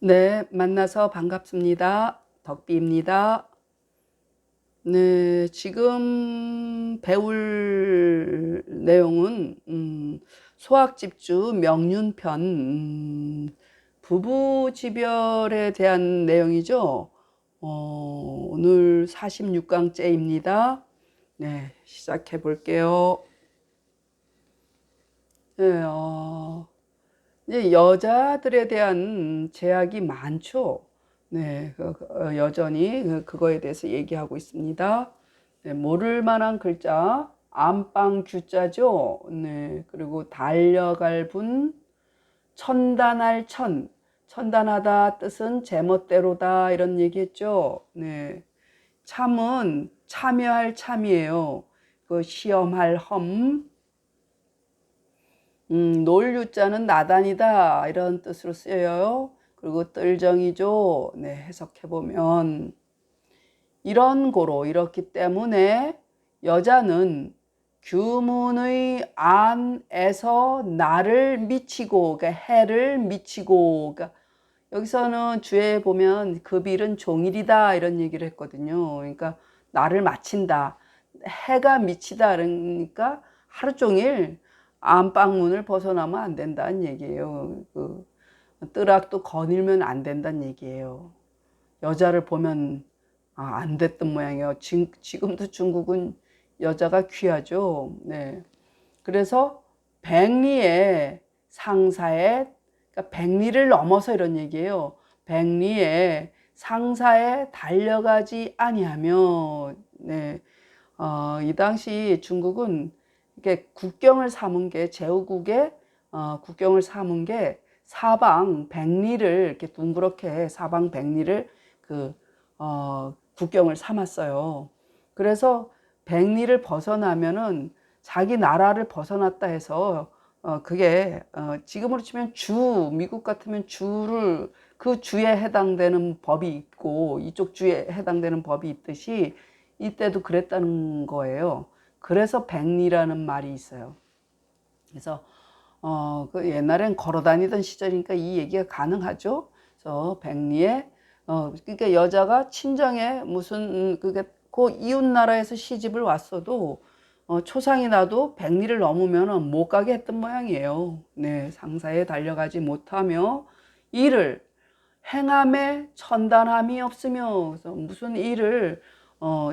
네, 만나서 반갑습니다. 덕비입니다. 네, 지금 배울 내용은 소학집주 명륜편 부부지별에 대한 내용이죠. 오늘 46강째입니다. 네, 시작해 볼게요. 네, 이제 여자들에 대한 제약이 많죠. 네, 여전히 그거에 대해서 얘기하고 있습니다. 네, 모를 만한 글자, 안방 규자죠. 네, 그리고 달려갈 분, 천단할 천, 천단하다 뜻은 제멋대로다 이런 얘기했죠. 네, 참은 참여할 참이에요. 그 시험할 험, 논류자는 나단이다 이런 뜻으로 쓰여요. 그리고 뜰정이죠. 네, 해석해 보면 이런 고로 이렇기 때문에 여자는 규문의 안에서 나를 미치고, 그러니까 해를 미치고, 그러니까 여기서는 주에 보면 급일은 종일이다 이런 얘기를 했거든요. 그러니까 나를 마친다. 해가 미치다 그러니까 하루 종일 안방문을 벗어나면 안 된다는 얘기예요. 그 뜨락도 거닐면 안 된다는 얘기예요. 여자를 보면 안 됐던 모양이에요. 지금도 중국은 여자가 귀하죠. 네. 그래서 백리의 상사에, 그러니까 백리를 넘어서 이런 얘기예요. 백리의 상사에 달려가지 아니하며, 네. 이 당시 중국은 이렇게 국경을 삼은 게 제후국의 국경을 삼은 게 사방 백리를 이렇게 둥그렇게 사방 백리를 그 국경을 삼았어요. 그래서 백리를 벗어나면은 자기 나라를 벗어났다 해서 그게 지금으로 치면 주, 미국 같으면 주를 그 주에 해당되는 법이 있고 이쪽 주에 해당되는 법이 있듯이 이때도 그랬다는 거예요. 그래서 백리라는 말이 있어요. 그래서 그 옛날엔 걸어 다니던 시절이니까 이 얘기가 가능하죠. 그래서 백리에 그러니까 여자가 친정에 무슨 그게 그 이웃 나라에서 시집을 왔어도 초상이 나도 백리를 넘으면 못 가게 했던 모양이에요. 네, 상사에 달려가지 못하며 일을 행함에 천단함이 없으며, 그래서 무슨 일을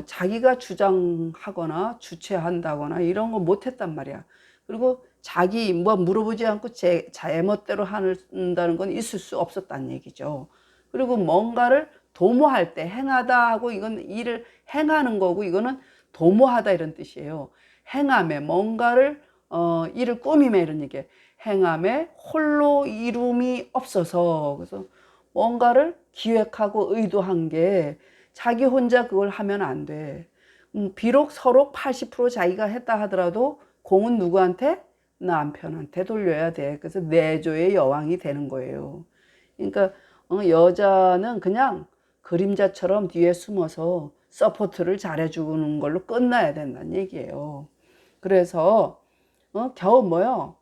자기가 주장하거나 주체한다거나 이런 거 못했단 말이야. 그리고 자기 뭐 물어보지 않고 제멋대로 한다는 건 있을 수 없었다는 얘기죠. 그리고 뭔가를 도모할 때 행하다 하고 이건 일을 행하는 거고 이거는 도모하다 이런 뜻이에요. 행함에 뭔가를 일을 꾸미며 이런 얘기예요. 행함에 홀로 이룸이 없어서, 그래서 뭔가를 기획하고 의도한 게 자기 혼자 그걸 하면 안 돼. 비록 서로 80% 자기가 했다 하더라도 공은 누구한테? 남편한테 돌려야 돼. 그래서 내조의 여왕이 되는 거예요. 그러니까 여자는 그냥 그림자처럼 뒤에 숨어서 서포트를 잘해주는 걸로 끝나야 된다는 얘기예요. 그래서 겨우 뭐요?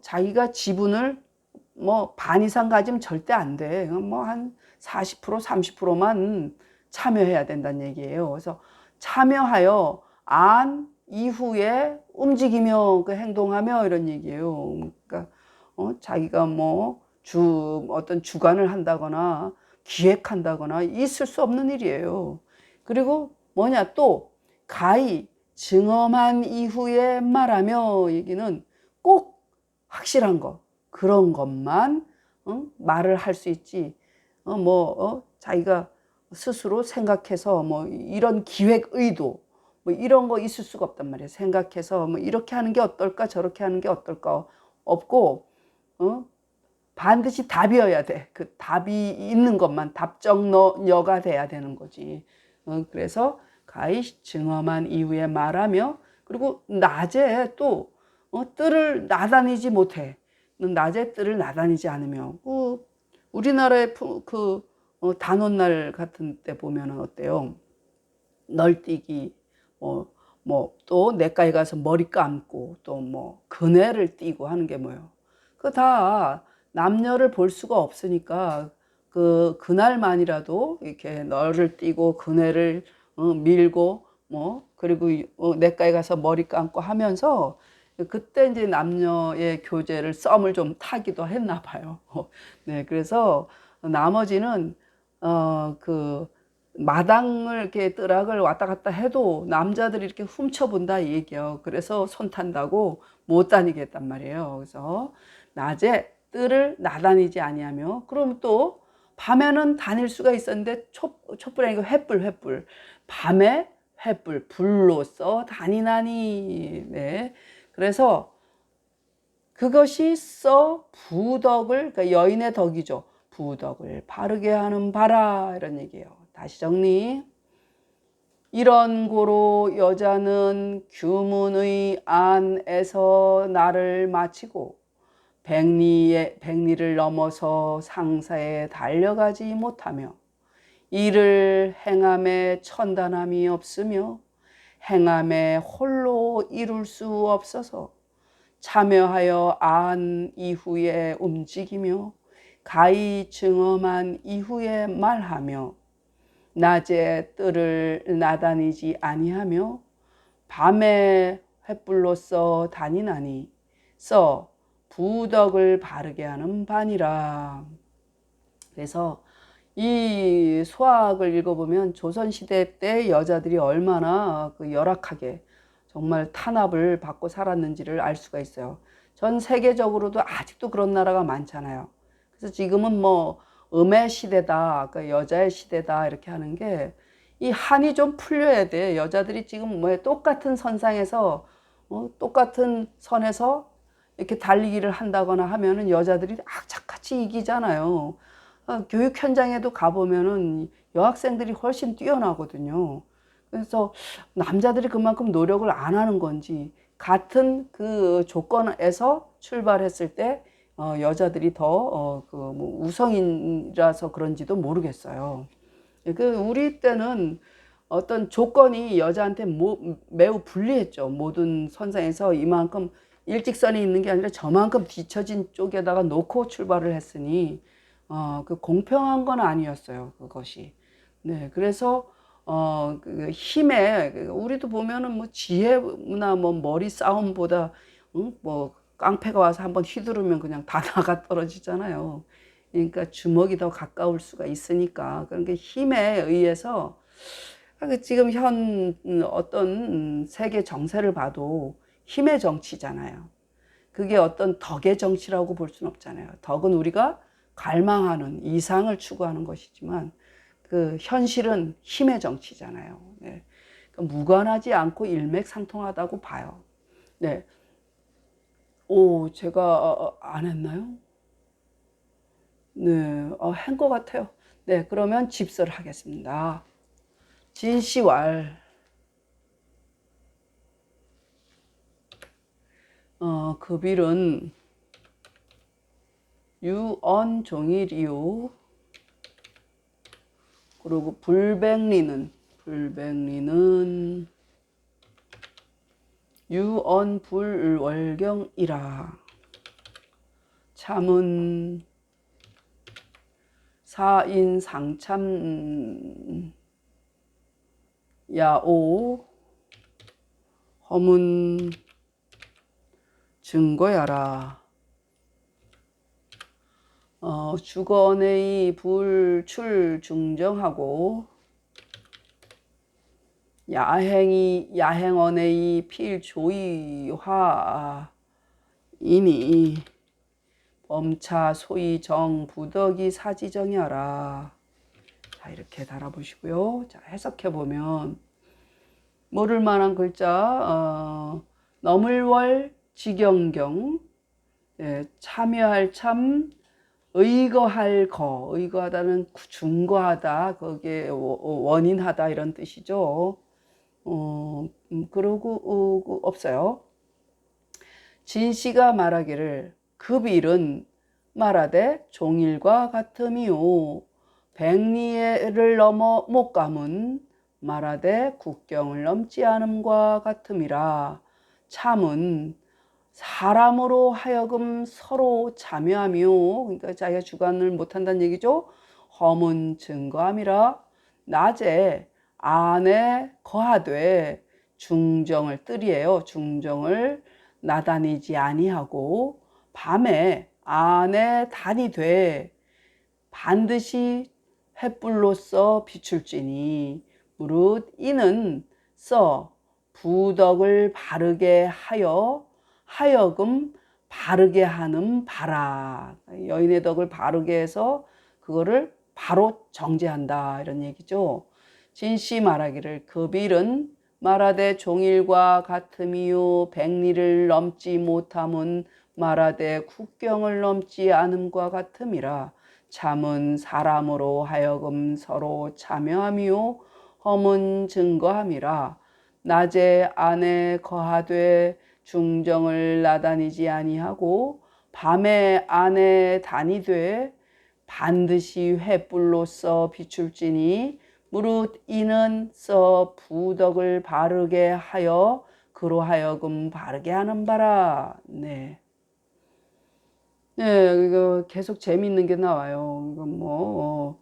자기가 지분을 뭐 반 이상 가지면 절대 안 돼. 뭐 한 40% 30%만 참여해야 된다는 얘기예요. 그래서 참여하여 안 이후에 움직이며 그 행동하며 이런 얘기예요. 그러니까 자기가 뭐 어떤 주관을 한다거나 기획한다거나 있을 수 없는 일이에요. 그리고 뭐냐 또 가히 증엄한 이후에 말하며 얘기는 꼭 확실한 거 그런 것만 말을 할 수 있지. 자기가 스스로 생각해서 뭐 이런 기획 의도 뭐 이런 거 있을 수가 없단 말이에요. 생각해서 뭐 이렇게 하는 게 어떨까 저렇게 하는 게 어떨까 없고 반드시 답이어야 돼. 그 답이 있는 것만 답정너가 돼야 되는 거지. 그래서 가히 증엄한 이후에 말하며 그리고 낮에 또 뜰을 나다니지 못해. 낮에 뜰을 나다니지 않으며 우리나라의 단오날 같은 때 보면 어때요? 널뛰기 또 내과에 가서 머리 감고 또 뭐 그네를 띄고 하는 게 뭐예요? 그거 다 남녀를 볼 수가 없으니까 그날만이라도 이렇게 너를 띄고 그네를 밀고 뭐 그리고 냇가에 가서 머리 감고 하면서 그때 이제 남녀의 교제를 썸을 좀 타기도 했나 봐요. 네, 그래서 나머지는 그 마당을 이렇게 뜨락을 왔다 갔다 해도 남자들이 이렇게 훔쳐본다 이 얘기예요. 그래서 손 탄다고 못 다니게 했단 말이에요. 그래서 낮에 뜰을 나다니지 아니하며, 그럼 또 밤에는 다닐 수가 있었는데 촛불이 아니고 횃불 밤에 횃불 불로써 다니나니. 네, 그래서 그것이 써 부덕을, 그러니까 여인의 덕이죠. 부덕을 바르게 하는 바라, 이런 얘기예요. 다시 정리. 이런 고로 여자는 규문의 안에서 나를 마치고 백리를 넘어서 상사에 달려가지 못하며 이를 행함에 천단함이 없으며 행함에 홀로 이룰 수 없어서 참여하여 안 이후에 움직이며 가히 증엄한 이후에 말하며 낮에 뜰을 나다니지 아니하며 밤에 횃불로써 다니나니 써 부덕을 바르게 하는 바니라. 그래서 이 수학을 읽어보면 조선시대 때 여자들이 얼마나 그 열악하게 정말 탄압을 받고 살았는지를 알 수가 있어요. 전 세계적으로도 아직도 그런 나라가 많잖아요. 그래서 지금은 뭐 음의 시대다, 그러니까 여자의 시대다 이렇게 하는 게, 이 한이 좀 풀려야 돼. 여자들이 지금 뭐 똑같은 선상에서 똑같은 선에서 이렇게 달리기를 한다거나 하면은 여자들이 악착같이 이기잖아요. 교육 현장에도 가보면은 여학생들이 훨씬 뛰어나거든요. 그래서 남자들이 그만큼 노력을 안 하는 건지, 같은 그 조건에서 출발했을 때 여자들이 더 뭐 우성이라서 그런지도 모르겠어요. 그 우리 때는 어떤 조건이 여자한테 매우 불리했죠. 모든 선상에서 이만큼 일직선이 있는 게 아니라 저만큼 뒤처진 쪽에다가 놓고 출발을 했으니 그 공평한 건 아니었어요, 그것이. 네, 그래서 그 힘에, 우리도 보면은 뭐 지혜나 뭐 머리 싸움보다 뭐 깡패가 와서 한번 휘두르면 그냥 다 나가 떨어지잖아요. 그러니까 주먹이 더 가까울 수가 있으니까. 그런 게 힘에 의해서, 지금 현 어떤 세계 정세를 봐도 힘의 정치잖아요. 그게 어떤 덕의 정치라고 볼 수는 없잖아요. 덕은 우리가 갈망하는 이상을 추구하는 것이지만 그 현실은 힘의 정치잖아요. 네. 그러니까 무관하지 않고 일맥상통하다고 봐요. 네. 오, 제가 안 했나요? 네, 한 것 같아요. 네, 그러면 집설을 하겠습니다. 진시왈. 급일은 유언종일이요. 그리고 불백리는 유언불월경이라. 참은 사인상참 야오. 허문 증거야라. 주건의 불출 중정하고 야행언의 필조의화이니 범차 소위 정부덕이 사지정이하라. 자, 이렇게 달아보시고요. 자, 해석해보면 모를 만한 글자, 너물월 지경경, 예, 참여할 참, 의거할 거, 의거하다는 중거하다, 거기에 원인하다 이런 뜻이죠. 그러고 없어요. 진씨가 말하기를 급일은 말하되 종일과 같음이요 백리를 넘어 못 감은 말하되 국경을 넘지 않음과 같음이라. 참은 사람으로 하여금 서로 참여하며, 그러니까 자기가 주관을 못한다는 얘기죠. 허문 증거함이라. 낮에 안에 거하되 중정을 뜰이에요. 중정을 나다니지 아니하고 밤에 안에 다니되 반드시 횃불로써 비출지니 무릇 이는 써 부덕을 바르게 하여 하여금 바르게 하는 바라. 여인의 덕을 바르게 해서 그거를 바로 정죄한다 이런 얘기죠. 진시 말하기를 그 빌은 말하되 종일과 같음이요 백리를 넘지 못함은 말하되 국경을 넘지 않음과 같음이라. 참은 사람으로 하여금 서로 참여함이요 허문 증거함이라. 낮에 안에 거하되 중정을 나다니지 아니하고 밤에 안에 다니되 반드시 횃불로써 비출지니 무릇 이는 써 부덕을 바르게 하여 그로 하여금 바르게 하는 바라. 네. 네, 이거 계속 재미있는 게 나와요. 이건 뭐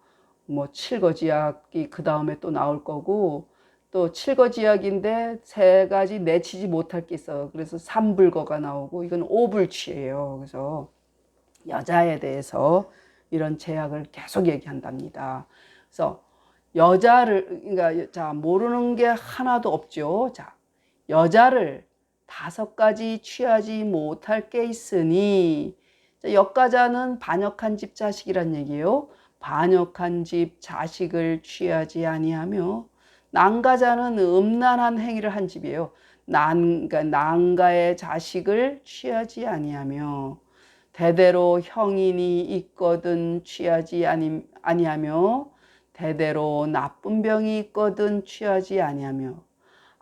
칠거지약이 그 다음에 또 나올 거고, 또 칠거지약인데 세 가지 내치지 못할 게 있어. 그래서 삼불거가 나오고, 이건 오불치예요. 그래서 여자에 대해서 이런 제약을 계속 얘기한답니다. 그래서 여자를, 그러니까 자, 모르는 게 하나도 없죠. 자, 여자를 5가지 취하지 못할 게 있으니, 역가자는 반역한 집 자식이란 얘기예요. 반역한 집 자식을 취하지 아니하며, 난가자는 음란한 행위를 한 집이에요. 난가의 자식을 취하지 아니하며, 대대로 형인이 있거든 취하지 아니하며, 대대로 나쁜 병이 있거든 취하지 아니하며,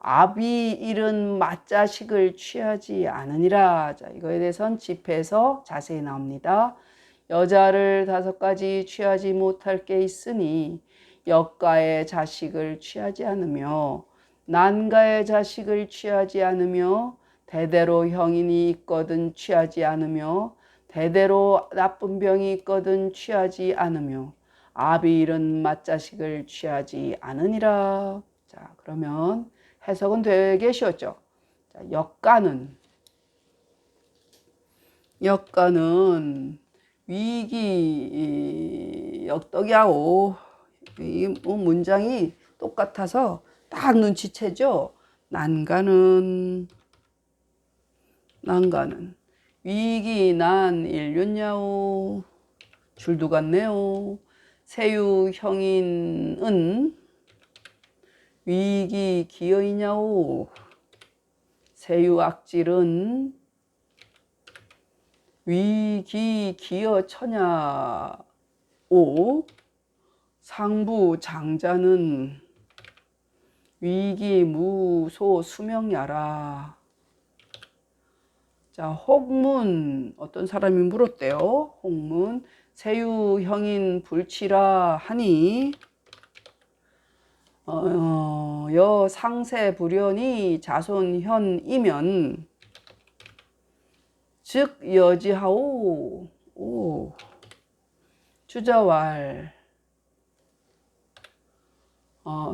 아비 잃은 맏자식을 취하지 않으니라. 자, 이거에 대해서는 집에서 자세히 나옵니다. 여자를 5가지 취하지 못할 게 있으니 역가의 자식을 취하지 않으며 난가의 자식을 취하지 않으며 대대로 형인이 있거든 취하지 않으며 대대로 나쁜 병이 있거든 취하지 않으며 아비 잃은 맏자식을 취하지 않으니라. 자, 그러면 해석은 되게 쉬웠죠. 자, 역가는 위기 역덕이하고 이 문장이 똑같아서 딱 눈치채죠. 난가는 위기 난 인륜야오 줄도 같네요. 세유 형인은 위기 기여이냐오. 세유 악질은 위기 기여 처냐오. 상부 장자는 위기 무소 수명야라. 자, 혹문 어떤 사람이 물었대요. 혹문 세유 형인 불치라 하니 여 상세 불연이 자손현이면 즉 여지하오. 주자왈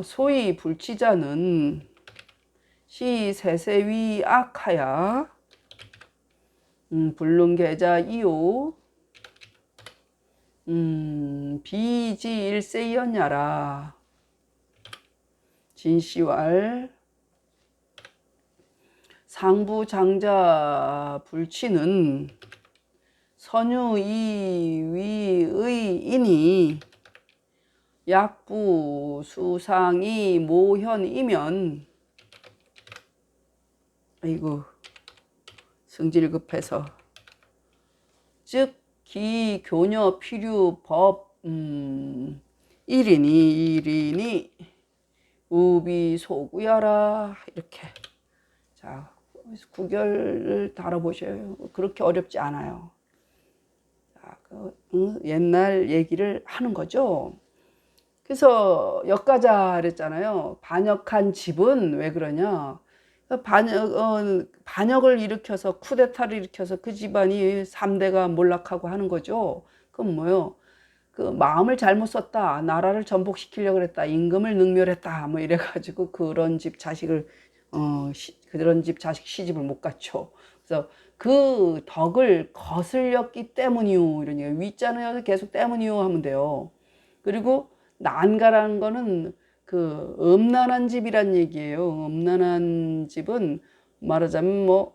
소위 불치자는 시 세세위 악하야 불능계자 이요 비지 일세이언야라. 진시왈 상부 장자 불치는 선유 이위의이니 약부 수상이 모현이면 아이고 승질 급해서 즉 기교녀 필유 법 1이니 우비 소구야라. 이렇게 자 구결을 다뤄보셔요. 그렇게 어렵지 않아요. 자, 옛날 얘기를 하는 거죠. 그래서 역가자 그랬잖아요. 반역한 집은 왜 그러냐. 반역을 일으켜서 쿠데타를 일으켜서 그 집안이 3대가 몰락하고 하는 거죠. 그건 뭐요? 그 마음을 잘못 썼다. 나라를 전복시키려고 그랬다. 임금을 능멸했다. 뭐 이래가지고 그런 집 자식을 그런 집 자식 시집을 못 갔죠. 그래서 그 덕을 거슬렸기 때문이요. 이런 얘기. 위자는 계속 때문이요 하면 돼요. 그리고 난가라는 거는 그 음란한 집이란 얘기예요. 음란한 집은 말하자면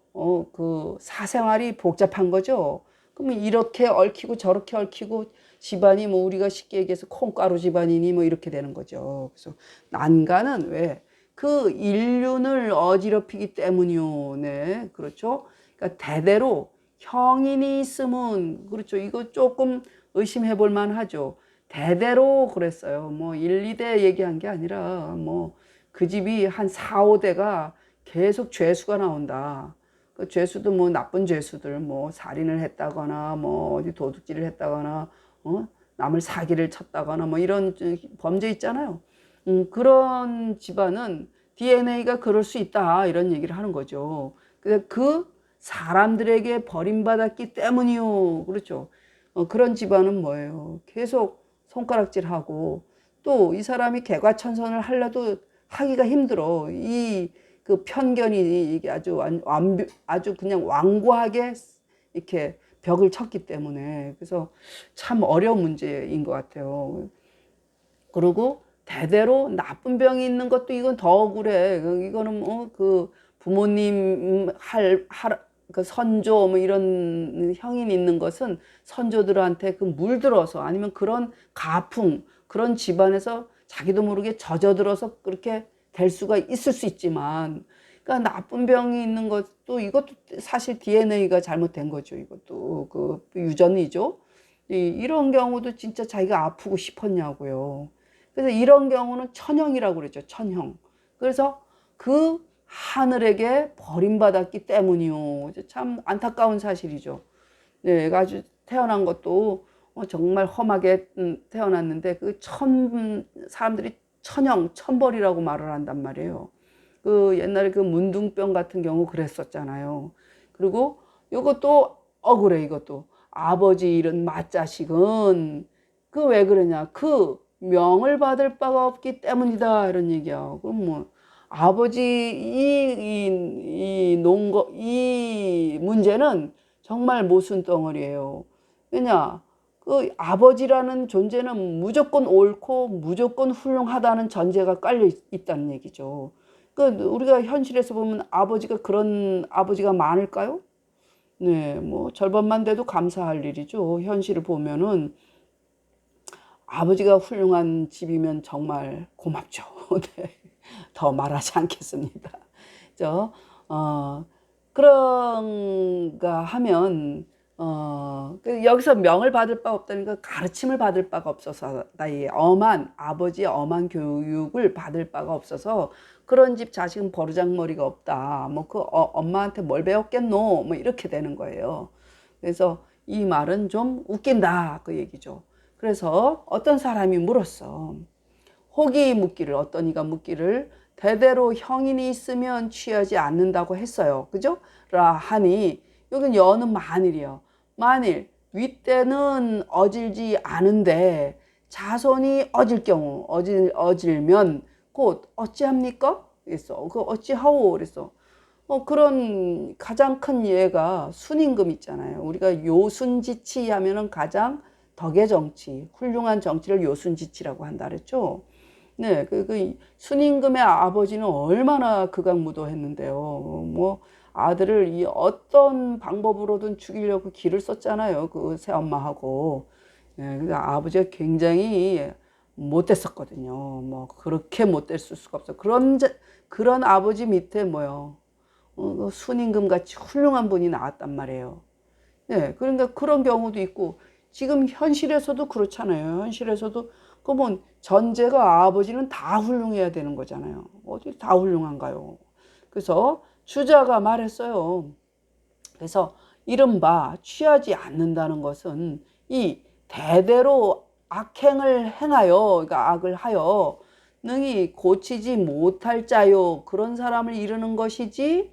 그 사생활이 복잡한 거죠. 그러면 이렇게 얽히고 저렇게 얽히고 집안이 뭐 우리가 쉽게 얘기해서 콩가루 집안이니 뭐 이렇게 되는 거죠. 그래서 난가는 왜? 그 인륜을 어지럽히기 때문이요. 네, 그렇죠. 그러니까 대대로 형인이 있으면 그렇죠. 이거 조금 의심해 볼 만하죠. 대대로 그랬어요. 뭐 1, 2대 얘기한 게 아니라 뭐 그 집이 한 4, 5대가 계속 죄수가 나온다. 그 죄수도 뭐 나쁜 죄수들 뭐 살인을 했다거나 뭐 어디 도둑질을 했다거나 남을 사기를 쳤다거나 뭐 이런 범죄 있잖아요. 그런 집안은 DNA가 그럴 수 있다 이런 얘기를 하는 거죠. 그 사람들에게 버림받았기 때문이요. 그렇죠. 그런 집안은 뭐예요? 계속 손가락질하고 또 이 사람이 개과천선을 하려도 하기가 힘들어. 이 그 편견이 이게 아주 그냥 완고하게 이렇게 벽을 쳤기 때문에 그래서 참 어려운 문제인 것 같아요. 그리고 대대로 나쁜 병이 있는 것도 이건 더 억울해. 이거는 그 부모님 그 선조 뭐 이런 형인 있는 것은 선조들한테 그 물들어서 아니면 그런 가풍 그런 집안에서 자기도 모르게 젖어들어서 그렇게 될 수가 있을 수 있지만 그러니까 나쁜 병이 있는 것도 이것도 사실 DNA가 잘못된 거죠. 이것도 그 유전이죠. 이런 경우도 진짜 자기가 아프고 싶었냐고요. 그래서 이런 경우는 천형이라고 그러죠. 천형. 그래서 그 하늘에게 버림받았기 때문이요. 참 안타까운 사실이죠. 네, 아주 태어난 것도 정말 험하게 태어났는데 그 사람들이 천형, 천벌이라고 말을 한단 말이에요. 그 옛날에 그 문둥병 같은 경우 그랬었잖아요. 그리고 이것도 억울해, 이것도. 아버지 잃은 맞자식은 그 왜 그러냐. 그 명을 받을 바가 없기 때문이다. 이런 얘기야. 그럼 뭐, 아버지, 이 문제는 정말 모순덩어리예요. 왜냐, 그 아버지라는 존재는 무조건 옳고 무조건 훌륭하다는 전제가 깔려 있다는 얘기죠. 그 우리가 현실에서 보면 아버지가 그런 아버지가 많을까요? 네, 뭐 절반만 돼도 감사할 일이죠. 현실을 보면은 아버지가 훌륭한 집이면 정말 고맙죠. 네. 더 말하지 않겠습니다. 저, 어, 그런가 하면, 여기서 명을 받을 바 없다니까 가르침을 받을 바가 없어서, 나의 아버지의 엄한 교육을 받을 바가 없어서 그런 집 자식은 버르장머리가 없다. 뭐 엄마한테 뭘 배웠겠노? 뭐 이렇게 되는 거예요. 그래서 이 말은 좀 웃긴다. 그 얘기죠. 그래서 어떤 사람이 물었어. 혹이 묻기를 어떤 이가 묻기를 대대로 형인이 있으면 취하지 않는다고 했어요. 그죠? 라 하니 여긴 여는 만일이요. 만일 윗대는 어질지 않은데 자손이 어질 경우 어질면 곧 어찌합니까? 그랬어. 그 어찌하오? 그랬어. 그런 가장 큰 예가 순임금 있잖아요. 우리가 요순지치 하면은 가장 덕의 정치, 훌륭한 정치를 요순지치라고 한다 그랬죠. 네, 그 순임금의 아버지는 얼마나 극악무도했는데요. 뭐 아들을 이 어떤 방법으로든 죽이려고 기를 썼잖아요. 그 새엄마하고. 네, 그래서 아버지가 굉장히 못됐었거든요. 뭐 그렇게 못됐을 수가 없어. 그런 아버지 밑에 뭐요? 순임금 같이 훌륭한 분이 나왔단 말이에요. 네, 그러니까 그런 경우도 있고 지금 현실에서도 그렇잖아요. 현실에서도 그러면 전제가 아버지는 다 훌륭해야 되는 거잖아요. 어디 다 훌륭한가요? 그래서 주자가 말했어요. 그래서 이른바 취하지 않는다는 것은 이 대대로 악행을 행하여, 그러니까 악을 하여 능히 고치지 못할 자요. 그런 사람을 이르는 것이지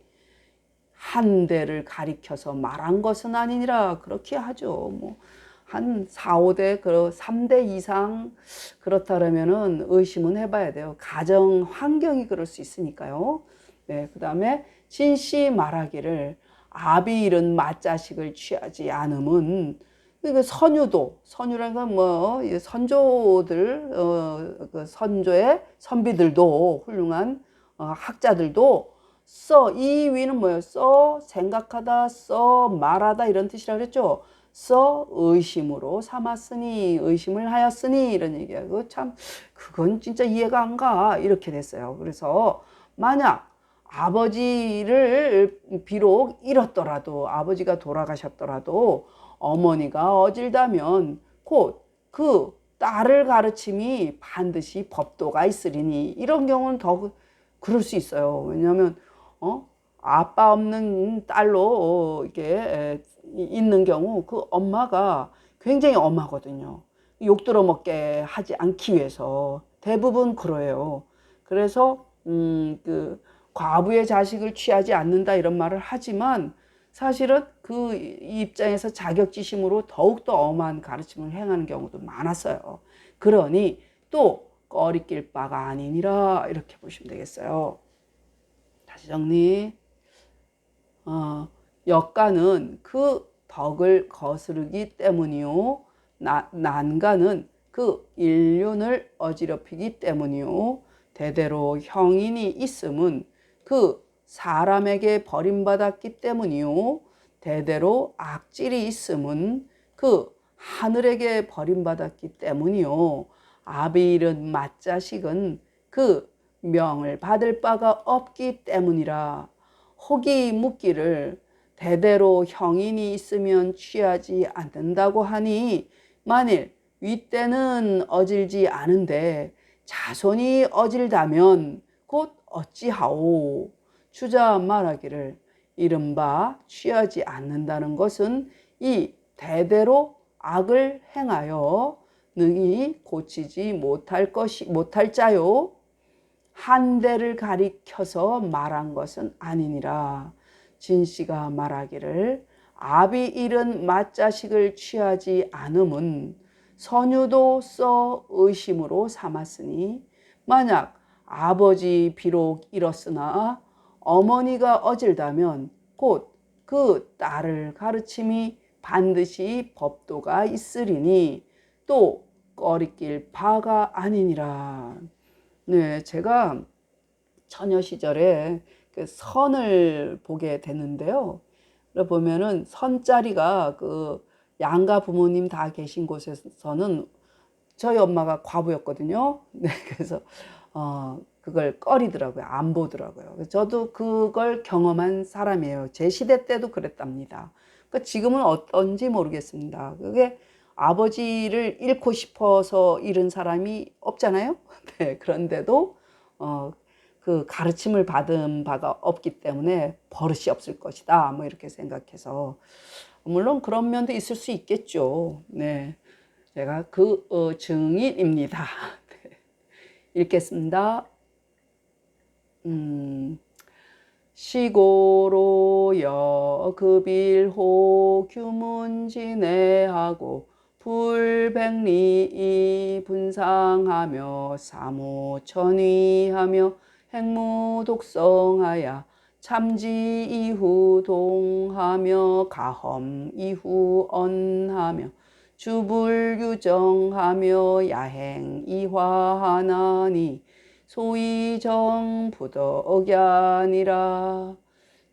한 대를 가리켜서 말한 것은 아니니라 그렇게 하죠. 뭐 한 4, 5대, 3대 이상 그렇다면은 의심은 해봐야 돼요. 가정 환경이 그럴 수 있으니까요. 네, 그 다음에 진씨 말하기를 아비 잃은 맏자식을 취하지 않음은 그 선유라는 건 뭐 선조들 그 선조의 선비들도 훌륭한 학자들도 이 위는 뭐예요? 생각하다, 말하다 이런 뜻이라 그랬죠. 의심으로 삼았으니, 의심을 하였으니 이런 얘기야. 그건 진짜 이해가 안 가. 이렇게 됐어요. 그래서 만약 아버지를 비록 잃었더라도, 아버지가 돌아가셨더라도 어머니가 어질다면 곧 그 딸을 가르침이 반드시 법도가 있으리니, 이런 경우는 더 그럴 수 있어요. 왜냐하면 아빠 없는 딸로 이게 있는 경우 그 엄마가 굉장히 엄하거든요. 욕 들어먹게 하지 않기 위해서 대부분 그래요. 그래서 그 과부의 자식을 취하지 않는다 이런 말을 하지만 사실은 그 입장에서 자격지심으로 더욱더 엄한 가르침을 행하는 경우도 많았어요. 그러니 또 꺼리낄 바가 아니니라 이렇게 보시면 되겠어요. 다시 정리. 역가는 그 덕을 거스르기 때문이요. 난가는 그 일륜을 어지럽히기 때문이요. 대대로 형인이 있음은 그 사람에게 버림받았기 때문이요. 대대로 악질이 있음은 그 하늘에게 버림받았기 때문이요. 아비 잃은 맏자식은 그 명을 받을 바가 없기 때문이라. 혹이 묻기를 대대로 형인이 있으면 취하지 않는다고 하니 만일 윗대는 어질지 않은데 자손이 어질다면 곧 어찌하오. 주자 말하기를 이른바 취하지 않는다는 것은 이 대대로 악을 행하여 능히 고치지 못할 자요. 한 대를 가리켜서 말한 것은 아니니라. 진씨가 말하기를 아비 잃은 맏자식을 취하지 않음은 선유도 의심으로 삼았으니 만약 아버지 비록 잃었으나 어머니가 어질다면 곧 그 딸을 가르침이 반드시 법도가 있으리니 또 꺼리낄 바가 아니니라. 네, 제가 처녀 시절에 그 선을 보게 됐는데요. 보면은 선자리가 그 양가 부모님 다 계신 곳에서는 저희 엄마가 과부였거든요. 네, 그래서 그걸 꺼리더라고요. 안 보더라고요. 저도 그걸 경험한 사람이에요. 제 시대 때도 그랬답니다. 그러니까 지금은 어떤지 모르겠습니다. 그게 아버지를 잃고 싶어서 잃은 사람이 없잖아요. 네, 그런데도 그 가르침을 받은 바가 없기 때문에 버릇이 없을 것이다. 뭐 이렇게 생각해서 물론 그런 면도 있을 수 있겠죠. 네, 제가 그 증인입니다. 네, 읽겠습니다. 시고로 여급일호 규문진해하고 불백리 분상하며 사무천의하며 행무독성하야 참지 이후 동하며 가험 이후 언하며 주불유정하며 야행 이화하나니 소위 정부덕이아니라.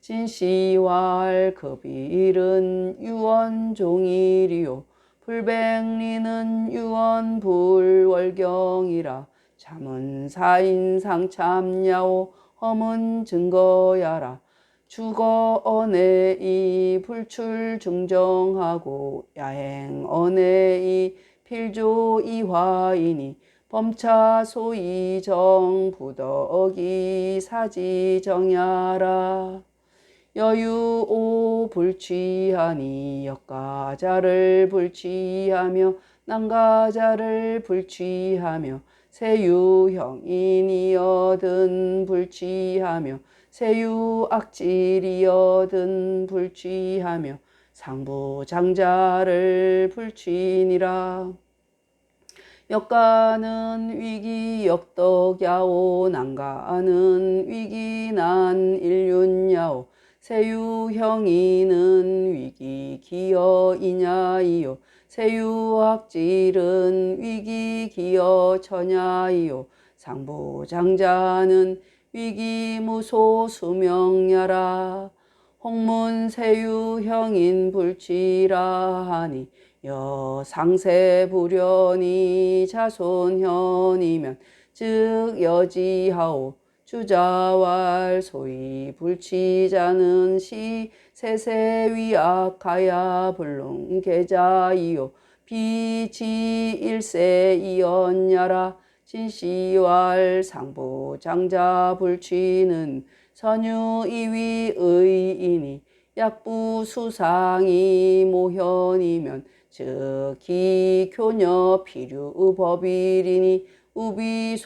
진시왈 급일은 유언종일이요 불백리는 유언불월경이라. 잠은 사인상참야오 험은 증거야라. 주거 언해이 불출중정하고 야행 언해이 필조이화이니 범차 소이정 부덕이 사지정야라. 여유오 불취하니 역가자를 불취하며 난가자를 불취하며 세유형인이여든 불취하며 세유악질이여든 불취하며 상부장자를 불취니라. 역가는 위기 역덕야오 난가는 위기 난 일륜야오 세유형이는 위기 기여이냐이요 세유학질은 위기 기여 처냐이요 상부장자는 위기 무소 수명야라. 홍문세유형인 불치라 하니 여상세불연이 자손현이면 즉 여지하오 주자왈 소위 불치자는 시 세세위악하야 불능계자이요 비지일세이언야라. 진시왈 상부장자 불취는 선유이위의이니 약부수상이 모현이면 즉 기교녀 필유법이리니 우비소구야라.